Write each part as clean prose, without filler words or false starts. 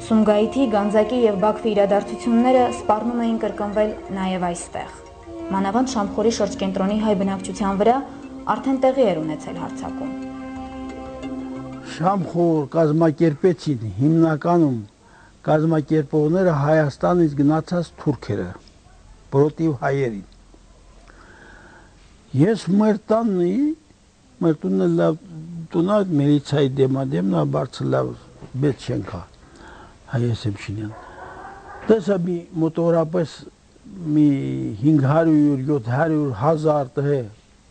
Սումգայիթի, Գանձակի և Բաքվի իրադարձությունները սպառնում էին կրկնվել նաև այստեղ։ Մանավանդ Շամխորի շրջկենտրոնի հայ բնակչության վրա արդեն տեղի էր ունեցել հարձակում։ Շամխոր կազմակերպեցին հիմնականում կազմակերպողները Հայաստանից գնացած թուրքերը, պրոտիվ հայերին։ Ես մեր տանն էի, մեր տունը լավ տունա, միլիցիայի դեմադեմ նա բարձր լավ մեծ շենք է, Հայես Էմշինյան։ Տեսա մի մոտորապես մի 500-700 հազար տղե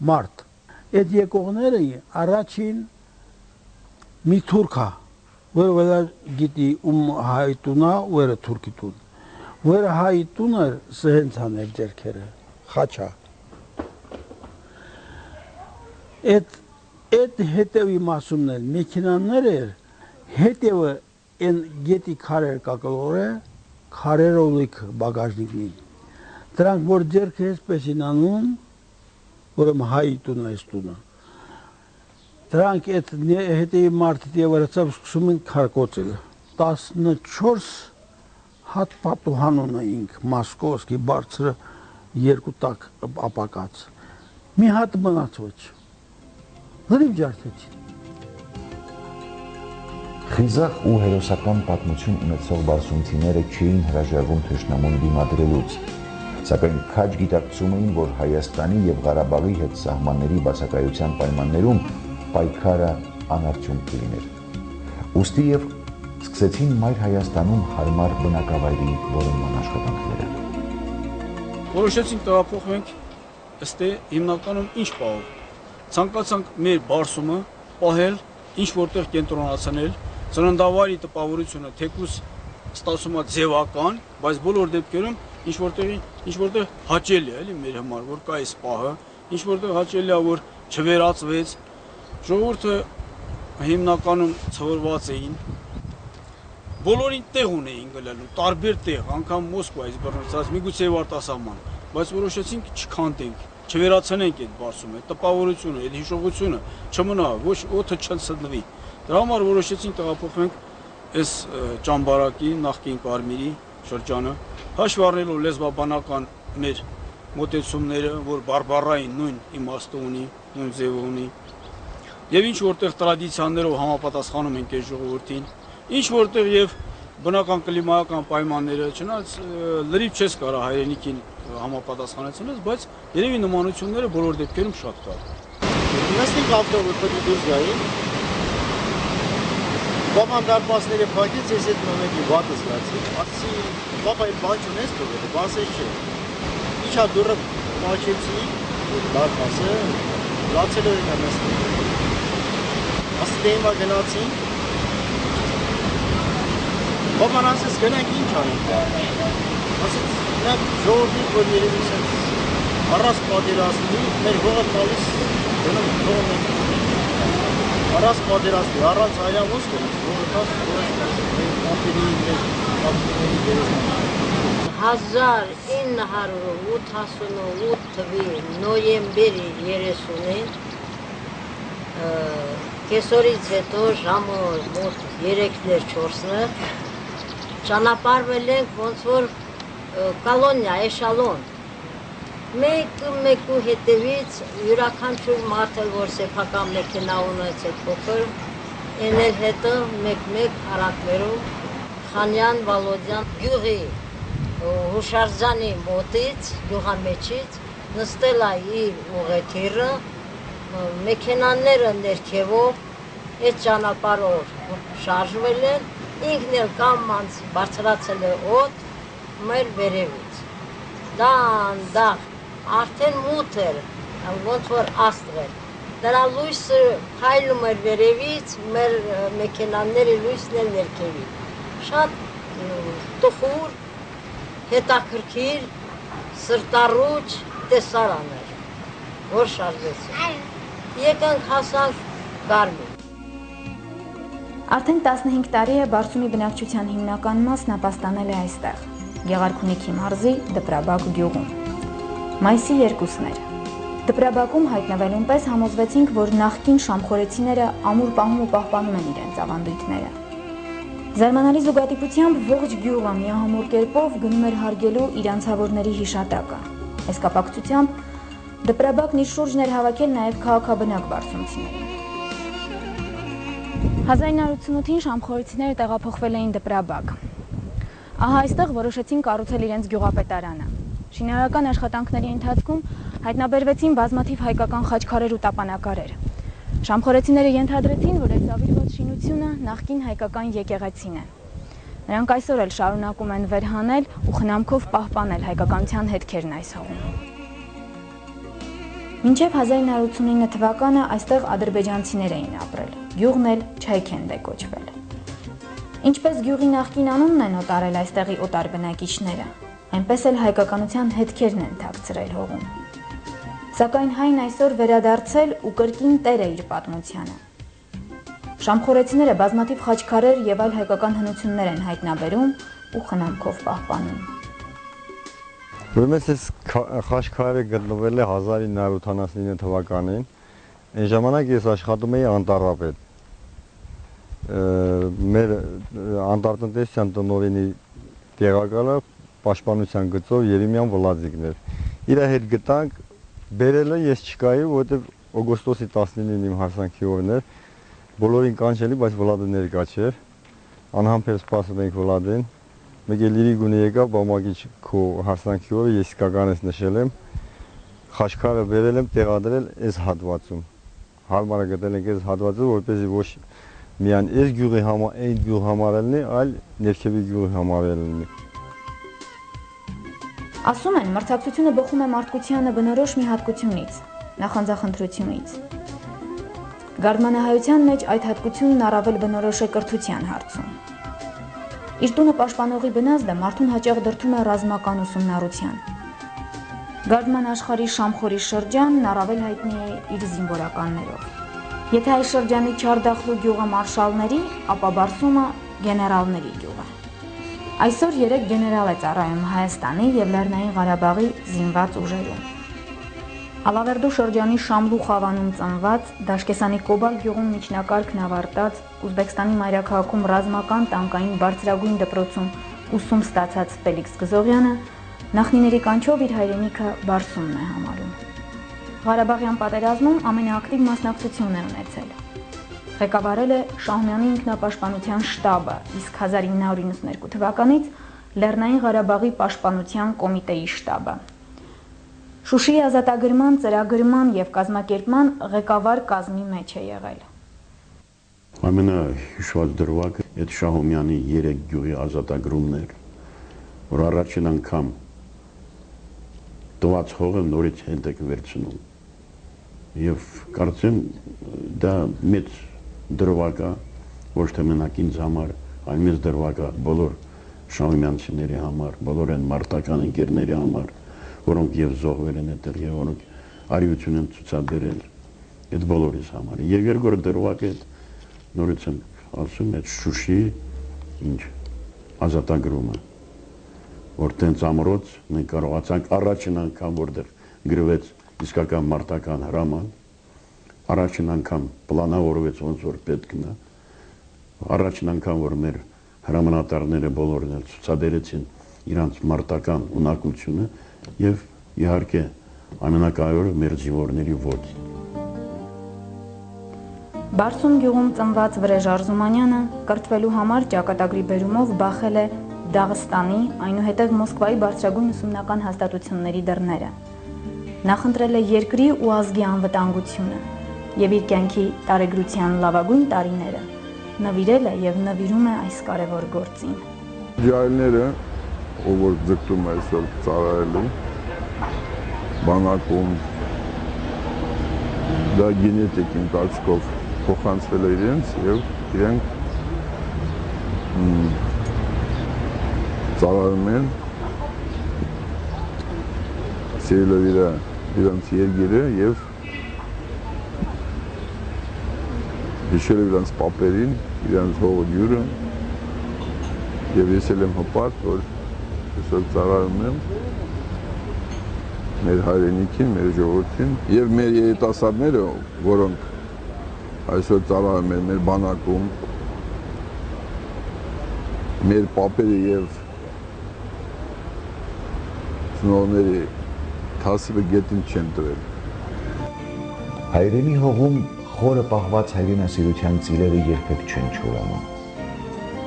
մարդ։ Այդ եկողները առաջին մի թուրք է, որ վրա գիտի հայ տունա, վերը թուրքի տուն։ Վերը հայ տունը սհենց աներ ձերքերը, խաչա։ Այդ հետևի մասումն էլ մեքենաներ էր, հետևը են գետի քարեր կակլոր է, քարերով լիք բագաժնիկնին։ Դրանք որ ձերքը էսպես են անում, որում հայի տունը այս տունը։ Դրանք այդ հետևի մարդի վրացավ սկսում են քարկոծել։ 14 հատ պատուհան ունեինք, մոսկովսկի բարձրը երկու տակ ապակած։ Մի հատ մնաց ոչ։ Լրիվ ջարդեցին։ Խիզախ ու հերոսական պատմություն ունեցող բարսումցիները չէին հրաժարվում թշնամուն դիմադրելուց, սակայն քաջ գիտակցում էին, որ Հայաստանի և Ղարաբաղի հետ սահմանների բացակայության պայմաններում պայքարը անարդյունք կլիներ։ Ուստի և սկսեցին Մայր Հայաստանում հարմար բնակավայրի որոնման աշխատանքները։ Որոշեցինք տեղափոխվենք ըստ հիմնականում ինչ պահով։ Ցանկացանք մեր բարսումը պահել, ինչ որտեղ կենտրոնացնել, ծննդավայրի տպավորությունը թեկուզ ստացում է ձևական, բայց բոլոր դեպքերում ինչ որտեղ հաճելի է, էլի մեր համար, որ կա այս պահը, ինչ որտեղ հաճելի է, որ չվերածվեց, ժողովուրդը հիմնականում ցվորված էին, բոլորին տեղ ունեին գլելու, տարբեր տեղ, անգամ Մոսկվայից բռնցած, միգուցե եւ արտասահման, բայց որոշեցինք չքանդենք, չվերացնենք այդ բարսումը, տպավորությունը, այդ հիշողությունը չմնա, ոչ օդը չցնցվի։ Դրա համար որոշեցինք տեղափոխվենք այս ճամբարակի նախկին Կարմիրի շրջանը, հաշվի առնելով լեզվաբանական մեր մոտեցումները, որ բարբառային նույն իմաստը ունի, նույն ձևը ունի, եւ ինչ որտեղ տրադիցիաներով համապատասխանում ենք այս ժողովրդին, ինչ որտեղ եւ բնական կլիմայական պայմանները, չնայած լրիվ չես կարա հայրենիքին համապատասխանեցնես, բայց երևի նմանությունները բոլոր դեպքերում շատ կա։ Նստենք ավտոբուսի դուրս գային, բաբան դարպասները փակեց, ես այդ մոմենտի վատը զգացի, ասի, բաբա այդ բան չունես թողել, բասես չէ։ Իջա դուրը փակեցի, դարպասը, լացելով եմ նստել։ Ասի դե հիմա գնացինք, բաբան ասես գնանք ինչ անենք։ Ասեց նա ժողովրդին, որ երևի սենց առած պատերազմի, մեր հողը տալիս գնում հողը մենք առած պատերազմի, առած հայրամոս գնում, հողը տաս, մեր կապերի, մեր կապերի դերեսն։ 1988 թվի նոյեմբերի 30-ին կեսօրից հետո ժամը մոտ 3-4-ը ճանապարհվել ենք ոնց որ կոլոնիա, էշալոն։ Մեկու հետևից յուրաքանչյուր մարդ էլ որ սեփական մեքենա ունեցել փոքր, էնել հետը մեկ արակներում Խանյան Վալոդյան գյուղի հուշարձանի մոտից, գյուղամեջից նստել է իր ուղեթիռը, մեքենաները ներքևով այդ ճանապարհով շարժվել են, ինքն էլ կամած բարձրացել է օդ մեր վերևից։ Դանդաղ, արդեն մութ էր, ոնց որ աստղեր։ Դրա լույսը փայլում էր վերևից, մեր մեքենաների լույսն էլ ներքևի։ Շատ տխուր, հետաքրքիր, սրտառուչ տեսարան էր, որ շարժվեցին։ Եկանք հասանք Գարմին։ Արդեն 15 տարի է Բարսումի բնակչության հիմնական մասն ապաստանել է այստեղ, Գեղարքունիքի մարզի Դպրաբակ գյուղում։ Մայիսի 2-ն էր։ Դպրաբակում հայտնվելուն պես համոզվեցինք, որ նախկին շամխորեցիները ամուր պահում ու պահպանում են իրենց ավանդույթները։ Զարմանալի զուգադիպությամբ ողջ գյուղը միահամուռ կերպով գնում էր հարգելու իր անցավորների հիշատակը։ Այս կապակցությամբ դպրաբակն իր շուրջն էր հավաքել նաև քաղաքաբնակ բարսումցիներին։ 1988-ին շամխորեցիները տեղափոխվել էին դպրաբակ։ Ահա այստեղ որոշեցին կառուցել իրենց գյուղապետարանը։ Շինարարական աշխատանքների ընթացքում հայտնաբերվեցին բազմաթիվ հայկական խաչքարեր ու տապանակարեր։ Շամխորեցիները ենթադրեցին, որ այս ավիրված շինությունը նախկին հայկական եկեղեցին է։ Նրանք այսօր էլ շարունակում են վերհանել ու խնամքով պահպանել հայկականության հետքերն այս հողում։ Մինչև 1989 թվականը այստեղ ադրբեջանցիներ էին ապրել, գյուղն էլ Չայքենդ է կոչվել։ Ինչպես գյուղի նախկին անունն են օտարել այստեղի օտար բնակիչները, այնպես էլ հայկականության հետքերն են թաքցրել հողում։ Սակայն հայն այսօր վերադարձել ու կրկին տեր է իր պատմությանը։ Շամխորեցիները բազմաթիվ խաչքարեր եւ այլ հայկական հնություններ են հայտնաբերում ու խնամքով պահպանում։ Ուրեմն այս խաչքարերը գտնվել է 1989 թվականին։ Այն ժամանակ ես աշխատում էի անտառապետ։ Մեր անտառտնտեսության տնօրենի տեղակալը պաշտպանության գծով Երեմյան Վլադիկն էր։ Իր հետ գտանք, բերել է, ես չկայի, որովհետև օգոստոսի 19-ին իմ հարսանքի օրն էր։ Բոլորին կանչելի, բայց Վլադը ներկա չէր։ Անհամբեր սպասում էինք Վլադին։ Մեկ էլ իրի գունի եկավ, բամակիչ քո հարսանքի օրը ես իսկականից նշել եմ։ Խաչքարը բերել եմ տեղադրել այս հատվածում։ Հարմարը գտել ենք այս հատվածում, որպեսզի ոչ միայն այս գյուղի համար, այն գյուղ համարելնի, այլ ներքևի գյուղի համարելնի։ Ասում են, մրցակցությունը բխում է մարդկությանը բնորոշ մի հատկությունից, նախանձախնդրությունից։ Գարդմանահայության մեջ այդ հատկությունն առավել բնորոշ է կրթության հարցում։ Իր տունը պաշտպանողի բնազդը մարդուն հաճախ դրդում է ռազմական ուսումնառության։ Գարդման աշխարհի Շամխորի շրջանն առավել հայտնի է իր զինվորականներով։ Եթե այս շրջանի Չարդախլու գյուղը մարշալների, ապա Բարսումը գեներալների գյուղ է։ Այսօր 3 գեներալ է ծառայում Հայաստանի եւ Լեռնային Ղարաբաղի զինված ուժերում։ Ալավերդու շրջանի Շամլու խավանում ծնված, Դաշկեսանի Կոբալ գյուղում միջնակարգն ավարտած, Ուզբեկստանի մայրաքաղաքում ռազմական տանկային բարձրագույն դպրոցում ուսում ստացած Ֆելիքս Գզողյանը նախնիների կանչով իր հայրենիքը Բարսումն է համարում։ Ղարաբաղյան պատերազմում ամենաակտիվ մասնակցությունն է ունեցել։ Ղեկավարել է Շահումյանի ինքնապաշտպանության շտաբը, իսկ 1992 թվականից Լեռնային Ղարաբաղի պաշտպանության կոմիտեի շտաբը։ Շուշիի ազատագրման, ծրագրման եւ կազմակերպման ղեկավար կազմի մեջ է եղել։ Ամենահիշված դրվագը այդ Շահումյանի 3 գյուղի ազատագրումն էր, որ առաջին անգամ տված հողը նորից հետ եք վերցնում։ Եվ կարծեմ դա մեծ դրվագ է, ոչ թե մենակ ինձ համար, այլ մեծ դրվագ է բոլոր շահումյանցիների համար, բոլոր այն մարտական ընկերների համար, որոնք եւ զոհվել են այդտեղ եւ որոնք արիություն են ցուցաբերել այդ բոլորիս համար։ Եվ երկրորդ դրվագը նորից եմ ասում այդ Շուշիի ինչ ազատագրումը, որ տենց ամրոց մենք կարողացանք առաջին անգամ որտեղ գրվեց իսկական մարտական հրաման, առաջին անգամ պլանավորվեց ոնց որ պետք է, առաջին անգամ որ մեր հրամանատարները բոլորն էլ ցուցաբերեցին իրանց մարտական ունակությունը եւ իհարկե ամենակարևորը մեր զինվորների ոգին։ Բարսում գյուղում ծնված Վրեժ Արզումանյանը կրթվելու համար ճակատագրի բերումով բախել է Դաղստանի, այնուհետև Մոսկվայի բարձրագույն ուսումնական հաստատությունների դռները։ Նախընտրել է երկրի ու ազգի անվտանգությունը եւ իր կյանքի տարեգրության լավագույն տարիները նվիրել է եւ նվիրում է այս կարևոր գործին։ Ջահելները, ով որ ձգտում է այսօր ծառայելու բանակում, դա գենետիկ ընթացքով փոխանցվել է իրենց եւ իրենք ծառայում են սիրելով իրանց երգերը եւ հիշելով իրանց պապերին, իրանց հողը ջուրը եւ ես էլ եմ հպարտ, որ այսօր ծառայում եմ մեր հայրենիքին, մեր ժողովրդին եւ մեր երիտասարդները, որոնք այսօր ծառայում են մեր բանակում, մեր պապերը եւ ծնողները թասիվը գետին չեն տվել։ Հայրենի հողում խորը պահված հայրենասիրության ծիլերը երբեք չեն չորանում։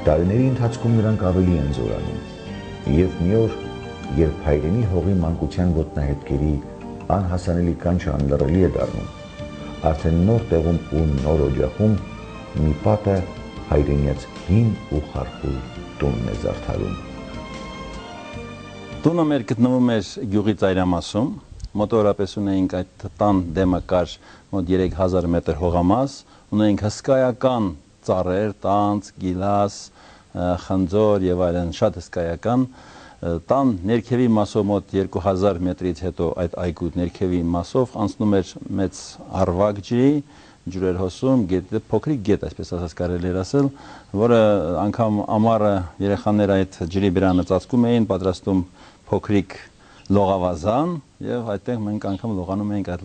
Տարիների ընթացքում նրանք ավելի են զորանում։ Եվ մի օր, երբ հայրենի հողի մանկության ոտնահետքերի անհասանելի կանչը անլռելի է դառնում, արդեն նոր տեղում ու նոր օջախում մի պատը հայրենիաց հին ու խարխուլ տունն է զարդարում։ Տունը մեր գտնվում էր գյուղի ծայրամասում, մոտավորապես ունեինք այդ տան դեմը կար մոտ 3000 մետր հողամաս, ունեինք հսկայական ծառեր, տանձ, գիլաս, խնձոր եւ այլն, շատ հսկայական։ Տան ներքևի մասով մոտ 2000 մետրից հետո այդ այգու ներքևի մասով անցնում էր մեծ արվակ ջրի, ջուրեր հոսում, փոքրիկ գետ, այսպես ասած կարելի է ասել, որը անգամ ամառը երեխաները այդ ջրի բերանը ծածկում էին, պատրաստում փոքրիկ լողավազան եւ այդտեղ մենք անգամ լողանում էինք այդ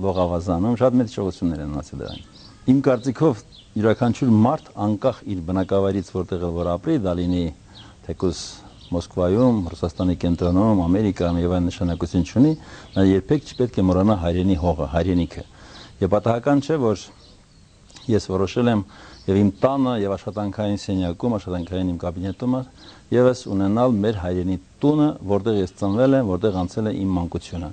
լողավազանում, շատ մեծ հիշողություններ են ունեցել դրանք։ Իմ կարծիքով յուրաքանչյուր մարդ անկախ իր բնակավայրից որտեղ որ ապրի, դա լինի թեկուզ Մոսկվայում, Ռուսաստանի կենտրոնում, Ամերիկայում եւ այն նշանակություն չունի, նա երբեք չպետք է մոռանա հայրենի հողը, հայրենիքը։ Եվ պատահական չէ, որ ես որոշել եմ եւ իմ տանը եւ աշխատանքային սենյակում, աշխատանքային իմ կաբինետում եւս ունենալ մեր հայրենի տունը, որտեղ ես ծնվել եմ, որտեղ անցել է իմ մանկությունը։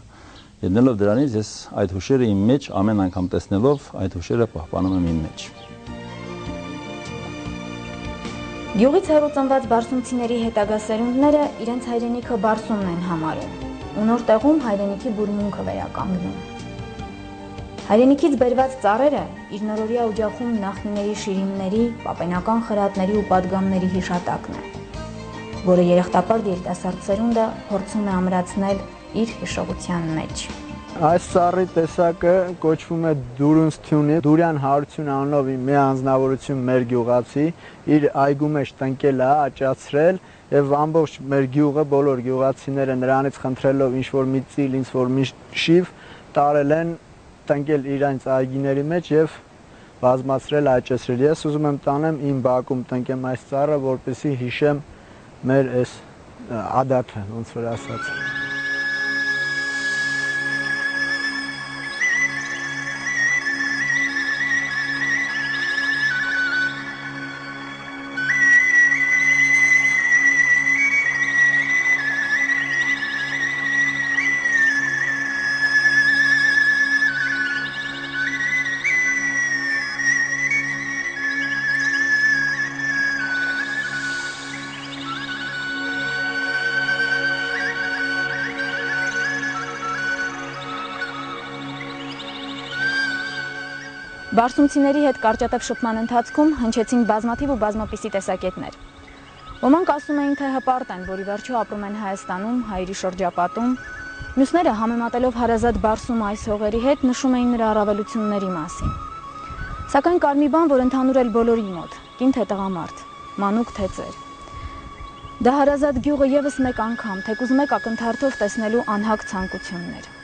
Ելնելով դրանից ես այդ հուշերը իմ մեջ ամեն անգամ տեսնելով այդ հուշերը պահպանում եմ իմ մեջ։ Գյուղից հեռու ծնված բարսումցիների հետագա սերունդները իրենց հայրենիքը բարսումն են համարում ու նոր տեղում հայրենիքի բուրմունքը վերականգնում։ Հայրենիքից բերված ծառերը իր նորորյա օջախում նախնիների շիրիմների, պապենական խրատների ու պատգամների հիշատակն է, որը երախտապարտ երիտասարդ սերունդը փորձում է ամրացնել իր հիշողության մեջ։ Այս ծառի տեսակը կոչվում է դուրունսթյունի, Դուրյան Հարություն անունով մի անձնավորություն մեր գյուղացի, իր այգու մեջ տնկել է, աճացրել եւ ամբողջ մեր գյուղը, բոլոր գյուղացիները նրանից խնդրելով ինչ-որ մի ծիլ, ինչ-որ մի շիվ տարել են տնկել իրանց այգիների մեջ եւ բազմացրել, աճեցրել։ Ես ուզում եմ տանեմ իմ բակում տնկեմ այս ծառը, որպեսզի հիշեմ մեր այս ադաթը, ոնց որ ասած։ Բարսումցիների հետ կարճատև շփման ընթացքում հնչեցին բազմաթիվ ու բազմապիսի տեսակետներ։ Ոմանք ասում էին, թե հպարտ են, որ ի վերջո ապրում են Հայաստանում, հայերի շրջապատում, մյուսները համեմատելով հարազատ Բարսում այս հողերի հետ նշում էին նրա առավելությունների մասին։ Սակայն կար մի բան, որ ընդհանուր էր բոլորի մոտ՝ կին թե տղամարդ, մանուկ թե ծեր։ Դա հարազատ գյուղը եւս մեկ անգամ, թեկուզ մեկ ակնթարթով տեսնելու անհագ ցանկությունն էր։